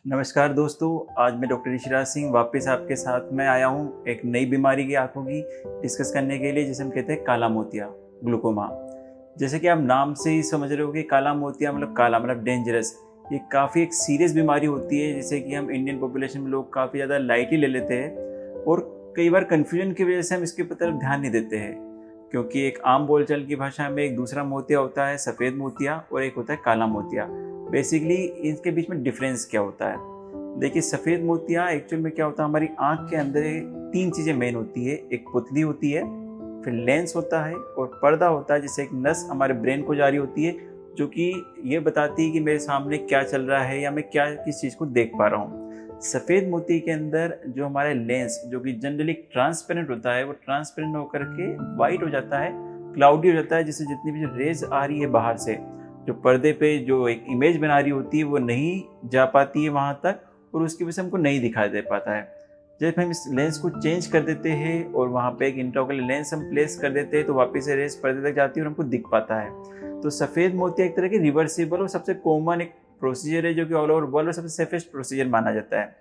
नमस्कार दोस्तों, आज मैं डॉक्टर ऋषिराज सिंह वापस आपके साथ में आया हूँ एक नई बीमारी की आंखों की डिस्कस करने के लिए, जिसे हम कहते हैं काला मोतिया, ग्लूकोमा। जैसे कि आप नाम से ही समझ रहे हो कि काला मोतिया मतलब काला मतलब डेंजरस। ये काफ़ी एक सीरियस बीमारी होती है, जिसे कि हम इंडियन पॉपुलेशन में लोग काफ़ी ज़्यादा लाइटली ले लेते हैं और कई बार कन्फ्यूजन की वजह से हम इसके तरफ ध्यान नहीं देते हैं। क्योंकि एक आम बोलचाल की भाषा में एक दूसरा मोतिया होता है सफ़ेद मोतिया और एक होता है काला मोतिया। बेसिकली इनके बीच में डिफरेंस क्या होता है? देखिए, सफ़ेद मोतिया एक्चुअल में क्या होता है, हमारी आँख के अंदर तीन चीज़ें मेन होती है। एक पुतली होती है, फिर लेंस होता है और पर्दा होता है, जिससे एक नस हमारे ब्रेन को जारी होती है, जो कि ये बताती है कि मेरे सामने क्या चल रहा है या मैं क्या किस चीज़ को देख पा रहा हूँ। सफ़ेद मोती के अंदर जो हमारा लेंस, जो कि जनरली ट्रांसपेरेंट होता है, वो ट्रांसपेरेंट होकर के वाइट हो जाता है, क्लाउडी हो जाता है, जिससे जितनी भी जो रेज आ रही है बाहर से, जो पर्दे पे जो एक इमेज बना रही होती है, वो नहीं जा पाती है वहाँ तक और उसकी वजह से हमको नहीं दिखाई दे पाता है। जब हम इस लेंस को चेंज कर देते हैं और वहाँ पे एक इंट्राओकुलर लेंस हम प्लेस कर देते हैं, तो वापस से रेस पर्दे तक जाती है और हमको दिख पाता है। तो सफ़ेद मोतिया एक तरह की रिवर्सिबल और सबसे कॉमन एक प्रोसीजर है, जो कि ऑल ओवर वर्ल्ड में सबसे सेफेस्ट प्रोसीजर माना जाता है।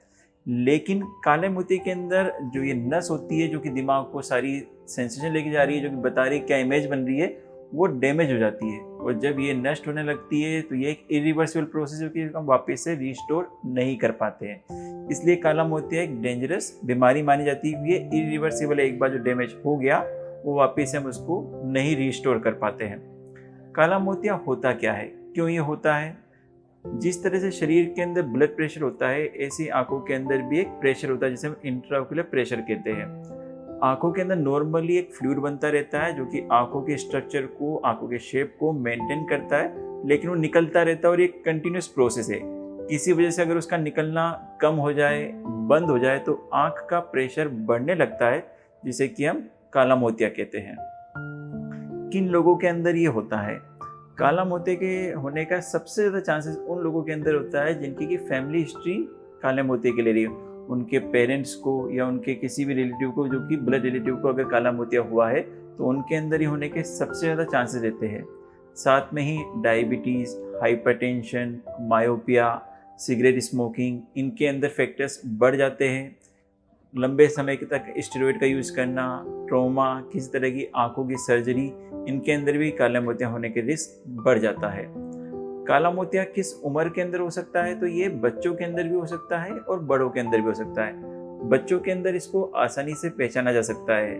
लेकिन काले मोती के अंदर जो ये नस होती है, जो कि दिमाग को सारी सेंसेशन लेके जा रही है, जो कि बता रही है क्या इमेज बन रही है, वो डैमेज हो जाती है। और जब ये नष्ट होने लगती है तो ये एक इरिवर्सिबल प्रोसेस है कि हम वापस से रिस्टोर नहीं कर पाते हैं। इसलिए काला मोतिया एक डेंजरस बीमारी मानी जाती है। ये इरिवर्सिबल है, एक बार जो डैमेज हो गया वो वापस से हम उसको नहीं रिस्टोर कर पाते हैं। काला मोतिया होता क्या है, क्यों ये होता है? जिस तरह से शरीर के अंदर ब्लड प्रेशर होता है, ऐसी आंखों के अंदर भी एक प्रेशर होता है, जिसे हम इंट्राओकुलर प्रेशर कहते हैं। आंखों के अंदर नॉर्मली एक फ्लूइड बनता रहता है, जो कि आंखों के स्ट्रक्चर को, आंखों के शेप को मेंटेन करता है, लेकिन वो निकलता रहता है और ये कंटिन्यूस प्रोसेस है। किसी वजह से अगर उसका निकलना कम हो जाए, बंद हो जाए, तो आंख का प्रेशर बढ़ने लगता है, जिसे कि हम काला मोतिया कहते हैं। किन लोगों के अंदर ये होता है? काला मोतिया के होने का सबसे ज़्यादा चांसेस उन लोगों के अंदर होता है जिनकी की फैमिली हिस्ट्री काले मोतिया के ले रही है। उनके पेरेंट्स को या उनके किसी भी रिलेटिव को, जो कि ब्लड रिलेटिव को अगर काला मोतिया हुआ है, तो उनके अंदर ही होने के सबसे ज़्यादा चांसेस रहते हैं। साथ में ही diabetes, hypertension, myopia, cigarette smoking, इनके अंदर फैक्टर्स बढ़ जाते हैं। लंबे समय तक स्टेरॉइड का यूज़ करना, ट्रॉमा, किसी तरह की आंखों की सर्जरी, इनके अंदर भी काला मोतिया होने के रिस्क बढ़ जाता है। काला मोतिया किस उम्र के अंदर हो सकता है? तो ये बच्चों के अंदर भी हो सकता है और बड़ों के अंदर भी हो सकता है। बच्चों के अंदर इसको आसानी से पहचाना जा सकता है,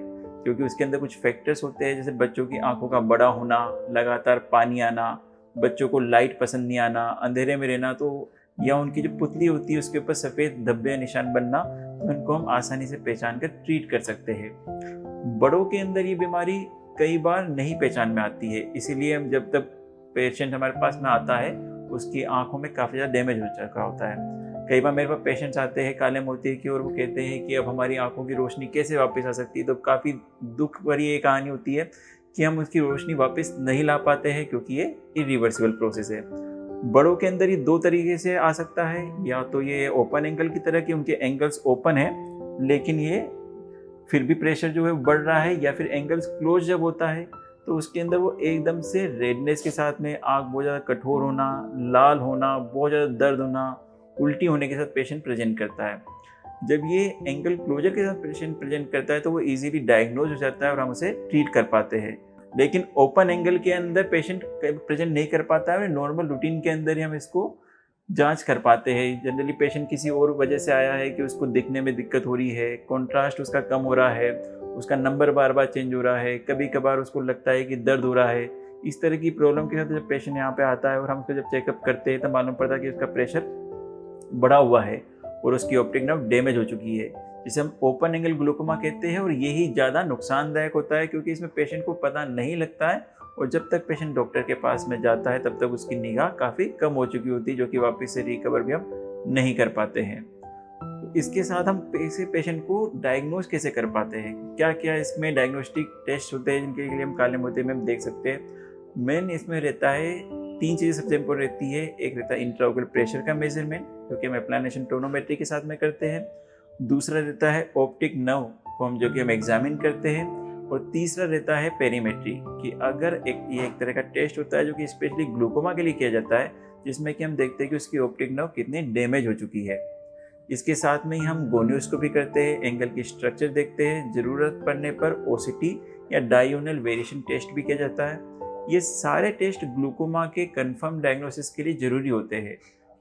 क्योंकि उसके अंदर कुछ फैक्टर्स होते हैं, जैसे बच्चों की आंखों का बड़ा होना, लगातार पानी आना, बच्चों को लाइट पसंद नहीं आना, अंधेरे में रहना, तो या उनकी जो पुतली होती है उसके ऊपर सफ़ेद धब्बे निशान बनना, तो इनको हम आसानी से पहचान कर ट्रीट कर सकते हैं। बड़ों के अंदर ये बीमारी कई बार नहीं पहचान में आती है, इसीलिए हम जब तक पेशेंट हमारे पास में आता है, उसकी आंखों में काफ़ी ज़्यादा डैमेज हो चुका होता है। कई बार मेरे पास पेशेंट्स आते हैं काले मोतिया की और वो कहते हैं कि अब हमारी आंखों की रोशनी कैसे वापस आ सकती है। तो काफ़ी दुख भरी ये कहानी होती है कि हम उसकी रोशनी वापस नहीं ला पाते हैं, क्योंकि ये इरिवर्सिबल प्रोसेस है। बड़ों के अंदर ये दो तरीके से आ सकता है, या तो ये ओपन एंगल की तरह कि उनके एंगल्स ओपन है, लेकिन ये फिर भी प्रेशर जो है बढ़ रहा है, या फिर एंगल्स क्लोज जब होता है तो उसके अंदर वो एकदम से रेडनेस के साथ में आँख बहुत ज़्यादा कठोर होना, लाल होना, बहुत ज़्यादा दर्द होना, उल्टी होने के साथ पेशेंट प्रेजेंट करता है। जब ये एंगल क्लोजर के साथ पेशेंट प्रेजेंट करता है, तो वो इजीली डायग्नोज हो जाता है और हम उसे ट्रीट कर पाते हैं। लेकिन ओपन एंगल के अंदर पेशेंट प्रेजेंट नहीं कर पाता है, नॉर्मल रूटीन के अंदर ही हम इसको जांच कर पाते हैं। जनरली पेशेंट किसी और वजह से आया है कि उसको दिखने में दिक्कत हो रही है, कॉन्ट्रास्ट उसका कम हो रहा है, उसका नंबर बार बार चेंज हो रहा है, कभी कभार उसको लगता है कि दर्द हो रहा है। इस तरह की प्रॉब्लम के साथ जब पेशेंट यहाँ पे आता है और हम उसको जब चेकअप करते हैं, तब मालूम पड़ता है कि उसका प्रेशर बढ़ा हुआ है और उसकी ऑप्टिक नर्व डैमेज हो चुकी है, जिसे हम ओपन एंगल ग्लूकोमा कहते हैं। और यही ज़्यादा नुकसानदायक होता है, क्योंकि इसमें पेशेंट को पता नहीं लगता है और जब तक पेशेंट डॉक्टर के पास में जाता है, तब तक उसकी निगाह काफ़ी कम हो चुकी होती है, जो कि वापस से रिकवर भी हम नहीं कर पाते हैं। तो इसके साथ हम ऐसे पेशेंट को डायग्नोज कैसे कर पाते हैं? क्या क्या इसमें डायग्नोस्टिक टेस्ट होते हैं जिनके लिए हम काले मोतिया में हम देख सकते हैं? मेन इसमें रहता है, तीन चीज़ें सबसे इम्पोर्टेंट रहती है। एक रहता है इंट्राओकुलर प्रेशर का मेजरमेंट, जो कि हम एप्लानेशन टोनोमेट्री के साथ में करते हैं। दूसरा रहता है ऑप्टिक नर्व फॉर्म, जो कि हम एग्जामिन करते हैं। और तीसरा रहता है पेरीमेट्री, कि अगर ये एक तरह का टेस्ट होता है जो कि स्पेशली ग्लूकोमा के लिए किया जाता है, जिसमें कि हम देखते हैं कि उसकी ऑप्टिक नर्व कितनी डैमेज हो चुकी है। इसके साथ में ही हम गोनियोस्कोपी करते हैं, एंगल की स्ट्रक्चर देखते हैं, ज़रूरत पड़ने पर ओसीटी या डायगोनल वेरिएशन टेस्ट भी किया जाता है। ये सारे टेस्ट ग्लूकोमा के कंफर्म डायग्नोसिस के लिए ज़रूरी होते हैं,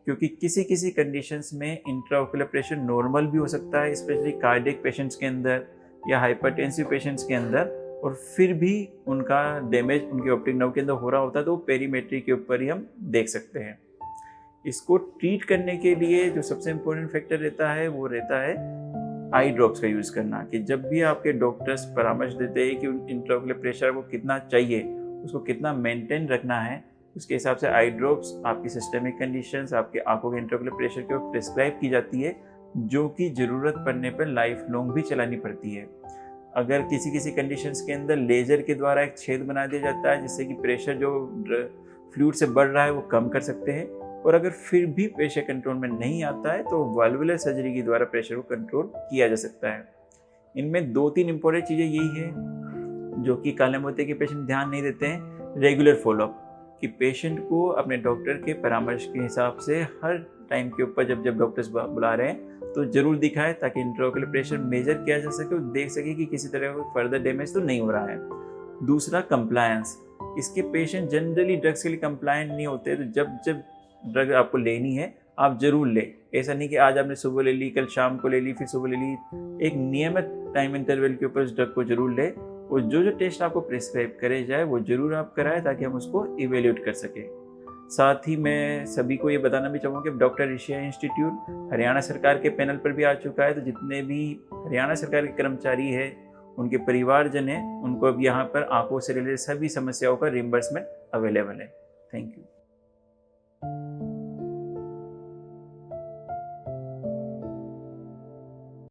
क्योंकि किसी किसी कंडीशंस में इंट्राओकुलर प्रेशर नॉर्मल भी हो सकता है, स्पेशली कार्डियक पेशेंट्स के अंदर या हाइपरटेंसिव पेशेंट्स के अंदर, और फिर भी उनका डैमेज उनके ऑप्टिक नर्व के अंदर हो रहा होता है, तो वो पेरीमेट्री के ऊपर ही हम देख सकते हैं। इसको ट्रीट करने के लिए जो सबसे इम्पोर्टेंट फैक्टर रहता है वो रहता है आई ड्रॉप्स का यूज़ करना। कि जब भी आपके डॉक्टर्स परामर्श देते हैं कि इंट्राओकुलर प्रेशर को कितना चाहिए, उसको कितना मेंटेन रखना है, उसके हिसाब से आई ड्रॉप्स आपकी सिस्टमिक कंडीशंस, आपके आंखों के इंट्राओकुलर प्रेशर के ऊपर प्रिस्क्राइब की जाती है, जो कि ज़रूरत पड़ने पर लाइफ लॉन्ग भी चलानी पड़ती है। अगर किसी किसी कंडीशंस के अंदर लेज़र के द्वारा एक छेद बना दिया जाता है, जिससे कि प्रेशर जो फ्लूइड से बढ़ रहा है वो कम कर सकते हैं, और अगर फिर भी प्रेशर कंट्रोल में नहीं आता है तो वाल्वुलर सर्जरी के द्वारा प्रेशर को कंट्रोल किया जा सकता है। इनमें 2-3 इंपॉर्टेंट चीज़ें यही है जो कि काले मोतिया के पेशेंट ध्यान नहीं देते हैं। रेगुलर फॉलोअप, कि पेशेंट को अपने डॉक्टर के परामर्श के हिसाब से हर टाइम के ऊपर जब जब डॉक्टर्स बुला रहे हैं तो ज़रूर दिखाए, ताकि इंट्राओकुलर प्रेशर मेजर किया जा सके और देख सके कि किसी तरह का फर्दर डैमेज तो नहीं हो रहा है। दूसरा, कंप्लायंस। इसके पेशेंट जनरली ड्रग्स के लिए कंप्लायंट नहीं होते, तो जब जब ड्रग आपको लेनी है आप ज़रूर लें। ऐसा नहीं कि आज आपने सुबह ले ली, कल शाम को ले ली, फिर सुबह ले ली। एक नियमित टाइम इंटरवल के ऊपर उस ड्रग को जरूर लें, और जो टेस्ट आपको प्रिस्क्राइब करे जाए वो ज़रूर आप कराएं, ताकि हम उसको इवेल्यूएट कर सकें। साथ ही मैं सभी को ये बताना भी चाहूँगा कि डॉक्टर ऋषिया इंस्टीट्यूट हरियाणा सरकार के पैनल पर भी आ चुका है, तो जितने भी हरियाणा सरकार के कर्मचारी हैं, उनके परिवारजन हैं, उनको अब यहाँ पर आंखों से रिलेटेड सभी समस्याओं का रिम्बर्समेंट अवेलेबल है। Thank you.